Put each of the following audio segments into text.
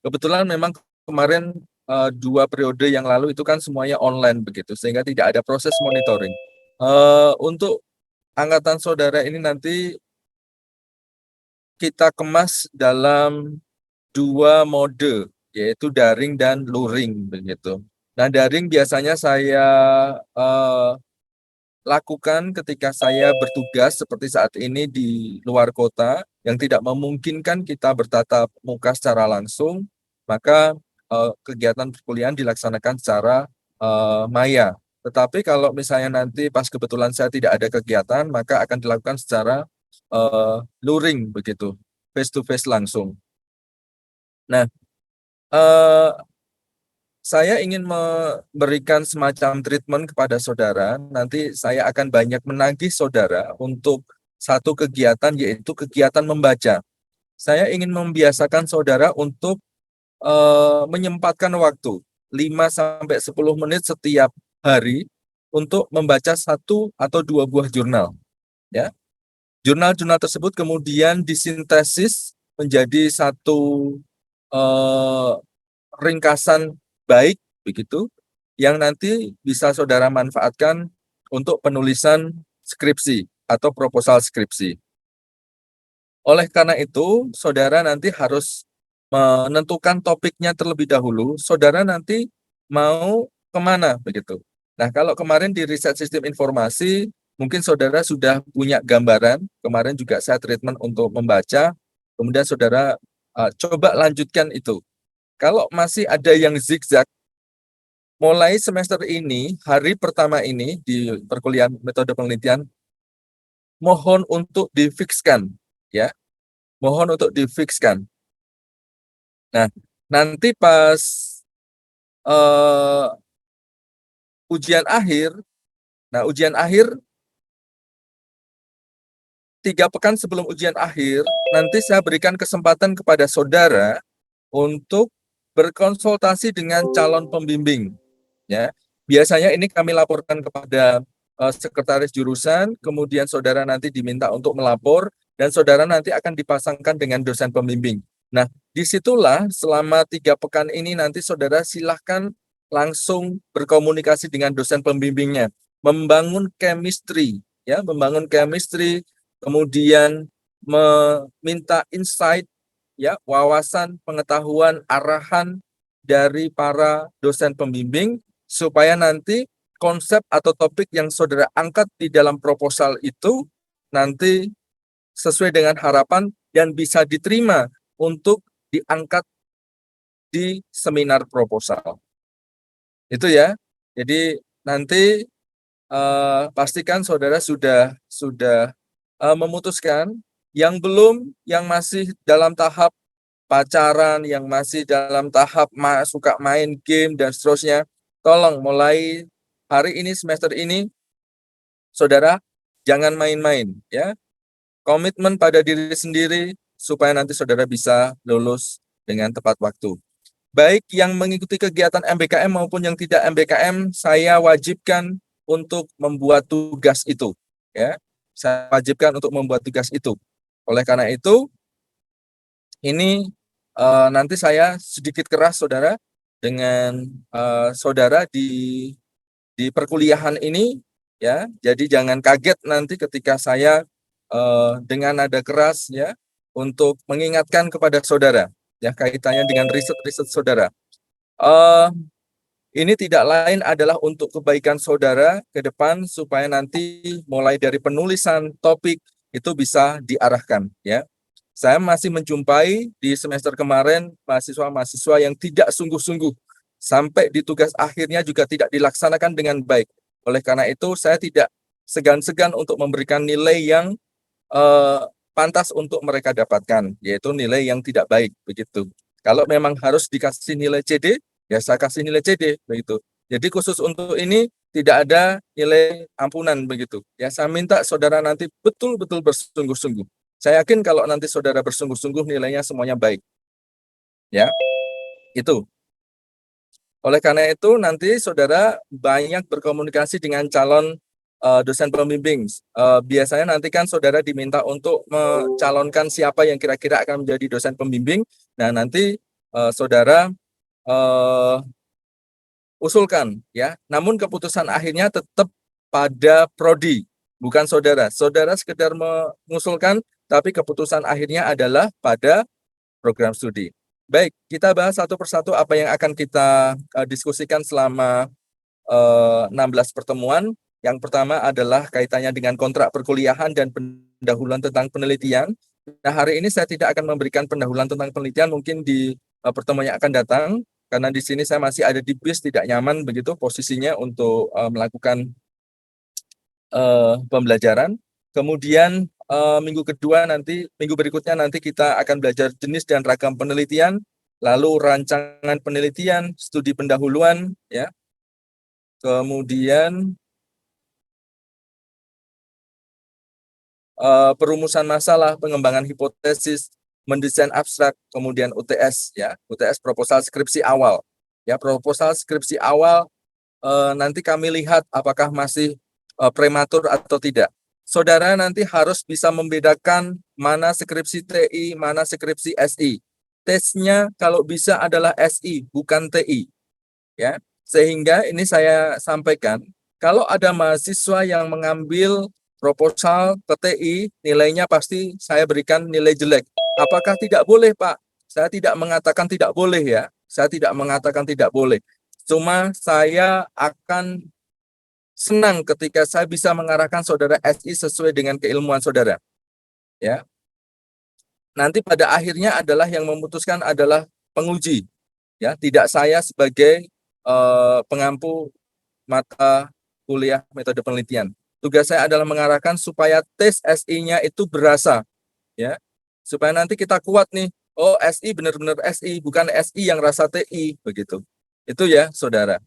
Kebetulan memang kemarin 2 periode yang lalu itu kan semuanya online begitu, sehingga tidak ada proses monitoring. Untuk angkatan saudara ini nanti kita kemas dalam 2 mode, yaitu daring dan luring begitu. Nah, daring biasanya saya lakukan ketika saya bertugas seperti saat ini di luar kota yang tidak memungkinkan kita bertatap muka secara langsung, maka kegiatan perkuliahan dilaksanakan secara maya. Tetapi kalau misalnya nanti pas kebetulan saya tidak ada kegiatan, maka akan dilakukan secara luring begitu, face to face langsung. Nah, eh, saya ingin memberikan semacam treatment kepada saudara. Nanti saya akan banyak menagih saudara untuk satu kegiatan, yaitu kegiatan membaca. Saya ingin membiasakan saudara untuk menyempatkan waktu 5 sampai 10 menit setiap hari untuk membaca 1 atau 2 buah jurnal. Ya, jurnal-jurnal tersebut kemudian disintesis menjadi satu eh, ringkasan baik begitu yang nanti bisa saudara manfaatkan untuk penulisan skripsi atau proposal skripsi. Oleh karena itu, saudara nanti harus menentukan topiknya terlebih dahulu. Saudara nanti mau kemana begitu. Nah, kalau kemarin di riset sistem informasi, mungkin saudara sudah punya gambaran. Kemarin juga saya treatment untuk membaca. Kemudian saudara coba lanjutkan itu. Kalau masih ada yang zigzag, mulai semester ini, hari pertama ini di perkuliahan metode penelitian, mohon untuk difikskan, ya, mohon untuk difikskan. Nah, nanti pas uh, ujian akhir, nah ujian akhir 3 pekan sebelum ujian akhir, nanti saya berikan kesempatan kepada saudara untuk berkonsultasi dengan calon pembimbing. Ya, biasanya ini kami laporkan kepada sekretaris jurusan, kemudian saudara nanti diminta untuk melapor, dan saudara nanti akan dipasangkan dengan dosen pembimbing. Nah, disitulah selama 3 pekan ini nanti saudara silahkan langsung berkomunikasi dengan dosen pembimbingnya, membangun chemistry, ya, membangun chemistry, kemudian meminta insight, ya, wawasan, pengetahuan, arahan dari para dosen pembimbing supaya nanti konsep atau topik yang saudara angkat di dalam proposal itu nanti sesuai dengan harapan dan bisa diterima untuk diangkat di seminar proposal. Itu ya. Jadi nanti pastikan saudara sudah memutuskan. Yang belum, yang masih dalam tahap pacaran, yang masih dalam tahap suka main game dan seterusnya, tolong mulai hari ini, semester ini, saudara jangan main-main, ya. Komitmen pada diri sendiri supaya nanti saudara bisa lulus dengan tepat waktu. Baik yang mengikuti kegiatan MBKM maupun yang tidak MBKM, saya wajibkan untuk membuat tugas itu, ya. Saya wajibkan untuk membuat tugas itu. Oleh karena itu, ini nanti saya sedikit keras, saudara, dengan saudara di perkuliahan ini, ya. Jadi jangan kaget nanti ketika saya dengan nada keras, ya, untuk mengingatkan kepada saudara, ya, kaitannya dengan riset-riset saudara. Uh, ini tidak lain adalah untuk kebaikan saudara ke depan supaya nanti mulai dari penulisan topik itu bisa diarahkan, ya. Saya masih menjumpai di semester kemarin mahasiswa-mahasiswa yang tidak sungguh-sungguh sampai di tugas akhirnya juga tidak dilaksanakan dengan baik. Oleh karena itu saya tidak segan-segan untuk memberikan nilai yang pantas untuk mereka dapatkan, yaitu nilai yang tidak baik begitu. Kalau memang harus dikasih nilai CD, ya saya kasih nilai CD begitu. Jadi khusus untuk ini tidak ada nilai ampunan begitu. Ya, saya minta saudara nanti betul-betul bersungguh-sungguh. Saya yakin kalau nanti saudara bersungguh-sungguh nilainya semuanya baik. Ya, itu. Oleh karena itu nanti saudara banyak berkomunikasi dengan calon dosen pembimbing. Biasanya nanti kan saudara diminta untuk mencalonkan siapa yang kira-kira akan menjadi dosen pembimbing. Nah, nanti saudara usulkan ya. Namun keputusan akhirnya tetap pada prodi, bukan saudara. Saudara sekedar mengusulkan, tapi keputusan akhirnya adalah pada program studi. Baik, kita bahas satu persatu apa yang akan kita diskusikan selama 16 pertemuan. Yang pertama adalah kaitannya dengan kontrak perkuliahan dan pendahuluan tentang penelitian. Nah, hari ini saya tidak akan memberikan pendahuluan tentang penelitian, mungkin di pertemuan yang akan datang, karena di sini saya masih ada di bis, tidak nyaman begitu posisinya untuk melakukan pembelajaran. Kemudian minggu berikutnya nanti kita akan belajar jenis dan ragam penelitian, lalu rancangan penelitian, studi pendahuluan, ya. Kemudian perumusan masalah, pengembangan hipotesis, mendesain abstrak, kemudian UTS, ya, UTS proposal skripsi awal. Ya, proposal skripsi awal nanti kami lihat apakah masih prematur atau tidak. Saudara nanti harus bisa membedakan mana skripsi TI, mana skripsi SI. Tesnya kalau bisa adalah SI, bukan TI. Ya, sehingga ini saya sampaikan, kalau ada mahasiswa yang mengambil proposal ke TI, nilainya pasti saya berikan nilai jelek. Apakah tidak boleh, Pak? Saya tidak mengatakan tidak boleh ya. Saya tidak mengatakan tidak boleh. Cuma saya akan senang ketika saya bisa mengarahkan saudara SI sesuai dengan keilmuan saudara. Ya. Nanti pada akhirnya adalah yang memutuskan adalah penguji. Ya, tidak saya sebagai pengampu mata kuliah metode penelitian. Tugas saya adalah mengarahkan supaya tes SI-nya itu berasa, ya, supaya nanti kita kuat nih. Oh, SI benar-benar SI, bukan SI yang rasa TI, begitu. Itu ya, saudara.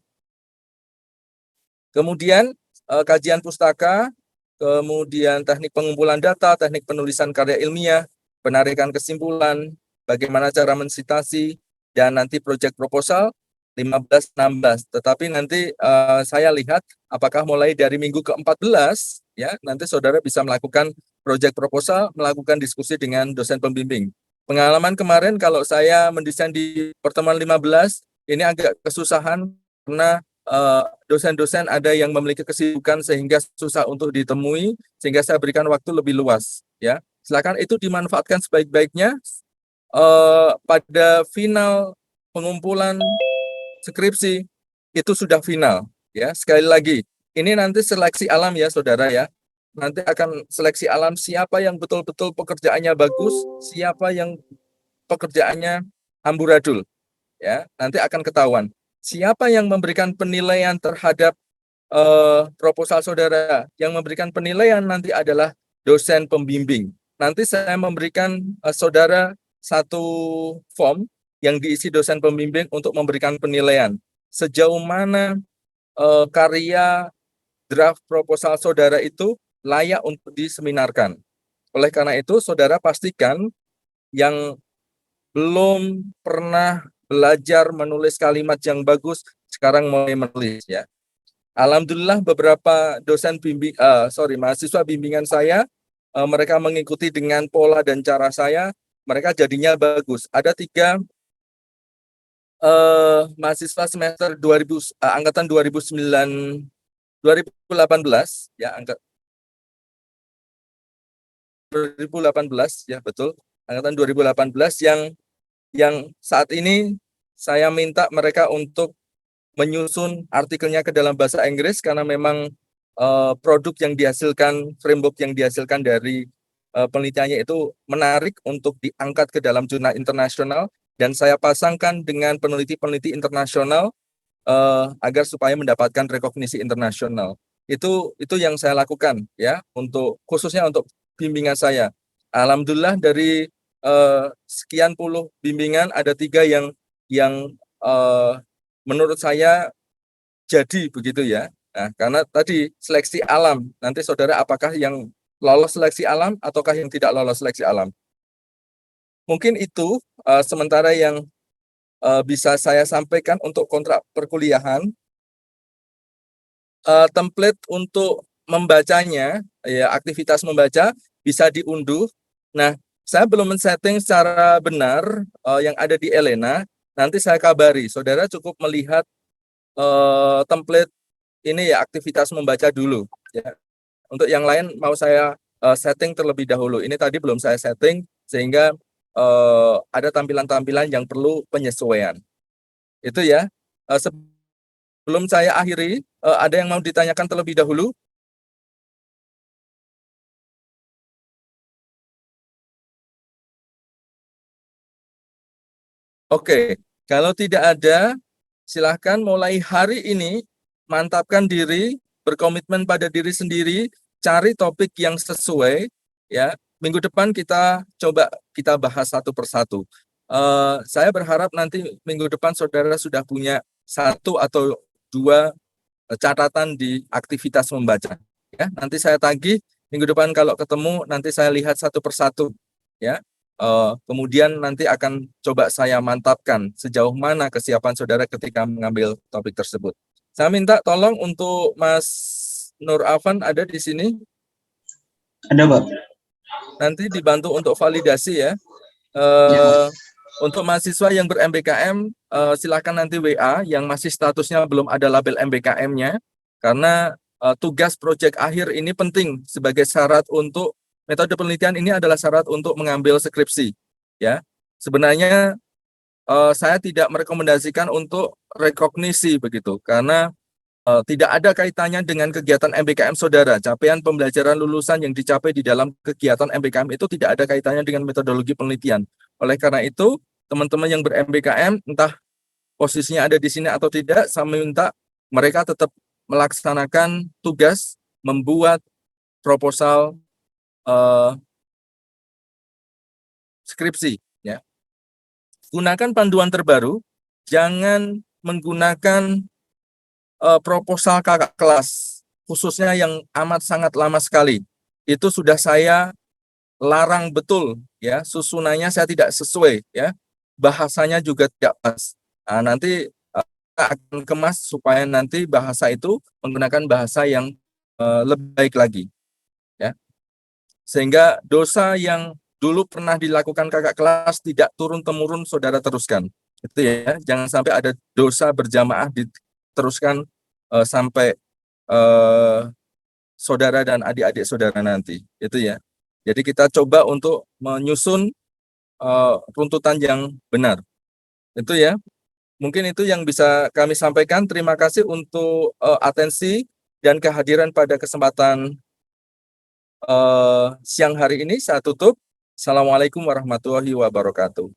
Kemudian kajian pustaka, kemudian teknik pengumpulan data, teknik penulisan karya ilmiah, penarikan kesimpulan, bagaimana cara mensitasi, dan nanti proyek proposal 15-16. Tetapi nanti saya lihat apakah mulai dari minggu ke-14, ya, nanti saudara bisa melakukan proyek proposal, melakukan diskusi dengan dosen pembimbing. Pengalaman kemarin kalau saya mendesain di pertemuan 15, ini agak kesusahan karena dosen-dosen ada yang memiliki kesibukan sehingga susah untuk ditemui, sehingga saya berikan waktu lebih luas. Ya, silakan itu dimanfaatkan sebaik-baiknya. Pada final pengumpulan skripsi itu sudah final. Ya, sekali lagi, ini nanti seleksi alam ya, saudara ya. Nanti akan seleksi alam siapa yang betul-betul pekerjaannya bagus, siapa yang pekerjaannya amburadul. Ya, nanti akan ketahuan. Siapa yang memberikan penilaian terhadap proposal saudara? Yang memberikan penilaian nanti adalah dosen pembimbing. Nanti saya memberikan saudara satu form yang diisi dosen pembimbing untuk memberikan penilaian. Sejauh mana karya draft proposal saudara itu layak untuk diseminarkan. Oleh karena itu, saudara pastikan yang belum pernah belajar menulis kalimat yang bagus, sekarang mulai menulis ya. Alhamdulillah beberapa mahasiswa bimbingan saya, mereka mengikuti dengan pola dan cara saya, mereka jadinya bagus. Ada 3 mahasiswa semester 2000 angkatan 2018 ya, 2018 ya, betul. Angkatan 2018 yang saat ini saya minta mereka untuk menyusun artikelnya ke dalam bahasa Inggris karena memang produk yang dihasilkan, framework yang dihasilkan dari penelitiannya itu menarik untuk diangkat ke dalam jurnal internasional, dan saya pasangkan dengan peneliti-peneliti internasional agar supaya mendapatkan rekognisi internasional. Itu yang saya lakukan ya, untuk khususnya untuk bimbingan saya. Alhamdulillah dari sekian puluh bimbingan ada 3 yang menurut saya jadi begitu ya. Nah, karena tadi seleksi alam, nanti saudara apakah yang lolos seleksi alam ataukah yang tidak lolos seleksi alam. Mungkin itu sementara yang bisa saya sampaikan untuk kontrak perkuliahan. Template untuk membacanya, ya aktivitas membaca bisa diunduh. Nah, saya belum men-setting secara benar yang ada di Elena. Nanti saya kabari. Saudara cukup melihat template ini ya aktivitas membaca dulu. Ya. Untuk yang lain mau saya setting terlebih dahulu. Ini tadi belum saya setting sehingga ada tampilan-tampilan yang perlu penyesuaian. Itu ya. Sebelum saya akhiri, ada yang mau ditanyakan terlebih dahulu? Oke, kalau tidak ada, silahkan mulai hari ini mantapkan diri, berkomitmen pada diri sendiri, cari topik yang sesuai. Ya, minggu depan kita bahas satu persatu. Saya berharap nanti minggu depan saudara sudah punya satu atau dua catatan di aktivitas membaca. Ya, nanti saya tagih minggu depan kalau ketemu nanti saya lihat satu persatu. Ya, kemudian nanti akan coba saya mantapkan sejauh mana kesiapan saudara ketika mengambil topik tersebut. Saya minta tolong untuk Mas Nur Afan ada di sini. Ada, Pak. Nanti dibantu untuk validasi ya. Untuk mahasiswa yang ber-MBKM, silakan nanti WA yang masih statusnya belum ada label MBKM-nya, karena tugas proyek akhir ini penting sebagai syarat untuk metode penelitian ini adalah syarat untuk mengambil skripsi. Ya, sebenarnya saya tidak merekomendasikan untuk rekognisi begitu, karena tidak ada kaitannya dengan kegiatan MBKM saudara. Capaian pembelajaran lulusan yang dicapai di dalam kegiatan MBKM itu tidak ada kaitannya dengan metodologi penelitian. Oleh karena itu, teman-teman yang ber-MBKM, entah posisinya ada di sini atau tidak, saya minta mereka tetap melaksanakan tugas membuat proposal skripsi. Ya. Gunakan panduan terbaru, jangan menggunakan proposal kakak kelas, khususnya yang amat sangat lama sekali. Itu sudah saya larang betul, ya, susunannya saya tidak sesuai, ya, bahasanya juga tidak pas. Nah, nanti kita akan kemas supaya nanti bahasa itu menggunakan bahasa yang lebih baik lagi, ya, sehingga dosa yang dulu pernah dilakukan kakak kelas tidak turun temurun saudara teruskan. Itu ya, jangan sampai ada dosa berjamaah diteruskan sampai saudara dan adik-adik saudara nanti. Itu ya. Jadi kita coba untuk menyusun runtutan yang benar. Itu ya. Mungkin itu yang bisa kami sampaikan. Terima kasih untuk atensi dan kehadiran pada kesempatan siang hari ini. Saya tutup. Assalamualaikum warahmatullahi wabarakatuh.